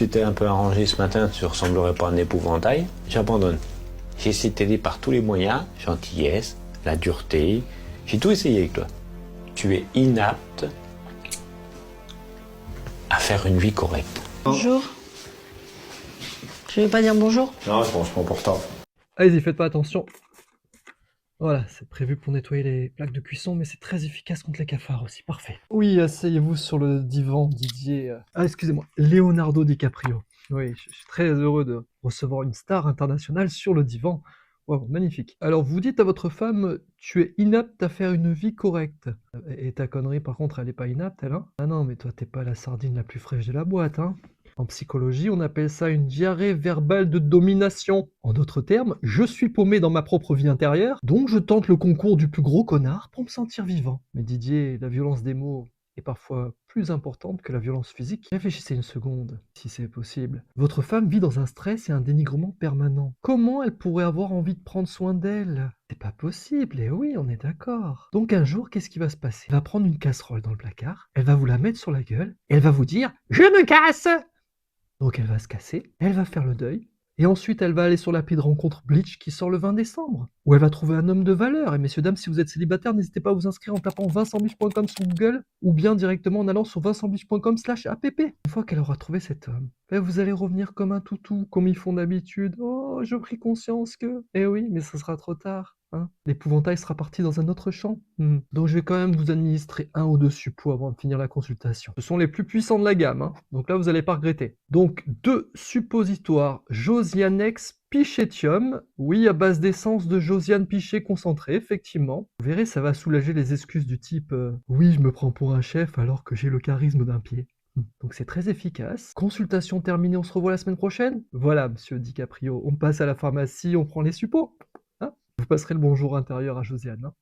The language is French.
tu t'es un peu arrangé ce matin, tu ressemblerais pas à un épouvantail. J'abandonne. J'ai essayé de t'aider par tous les moyens, gentillesse, la dureté. J'ai tout essayé avec toi. Tu es inapte à faire une vie correcte. Bonjour. Je vais pas dire bonjour. Non, je pense pas pour toi. Allez-y, faites pas attention. Voilà, c'est prévu pour nettoyer les plaques de cuisson, mais c'est très efficace contre les cafards aussi. Parfait. Oui, asseyez-vous sur le divan, Didier. Ah, excusez-moi, Leonardo DiCaprio. Oui, je suis très heureux de recevoir une star internationale sur le divan. Wow, magnifique. Alors, vous dites à votre femme, tu es inapte à faire une vie correcte. Et ta connerie, par contre, elle est pas inapte, elle, hein? Ah non, mais toi, t'es pas la sardine la plus fraîche de la boîte, hein? En psychologie, on appelle ça une diarrhée verbale de domination. En d'autres termes, je suis paumé dans ma propre vie intérieure, donc je tente le concours du plus gros connard pour me sentir vivant. Mais Didier, la violence des mots est parfois plus importante que la violence physique. Réfléchissez une seconde, si c'est possible. Votre femme vit dans un stress et un dénigrement permanent. Comment elle pourrait avoir envie de prendre soin d'elle? C'est pas possible, et oui, on est d'accord. Donc un jour, qu'est-ce qui va se passer? Elle va prendre une casserole dans le placard, elle va vous la mettre sur la gueule, et elle va vous dire « Je me casse !» Donc elle va se casser, elle va faire le deuil, et ensuite elle va aller sur l'appli de rencontre Bleach qui sort le 20 décembre, où elle va trouver un homme de valeur. Et messieurs, dames, si vous êtes célibataire, n'hésitez pas à vous inscrire en tapant vincentbiche.com sur Google, ou bien directement en allant sur vincentbiche.com/app. Une fois qu'elle aura trouvé cet homme, vous allez revenir comme un toutou, comme ils font d'habitude. Oh, je pris conscience que... Eh oui, mais ça sera trop tard. Hein, l'épouvantail sera parti dans un autre champ. Donc je vais quand même vous administrer un ou deux suppos avant de finir la consultation. Ce sont les plus puissants de la gamme, hein. Donc là vous n'allez pas regretter. Donc 2 suppositoires Josianex Pichetium, oui, à base d'essence de Josiane Pichet concentrée, effectivement. Vous verrez, ça va soulager les excuses du type oui, je me prends pour un chef alors que j'ai le charisme d'un pied. Donc c'est très efficace. Consultation terminée, on se revoit la semaine prochaine. Voilà, monsieur DiCaprio, on passe à la pharmacie, on prend les suppos. Hein, vous passerez le bonjour intérieur à Josiane. Hein.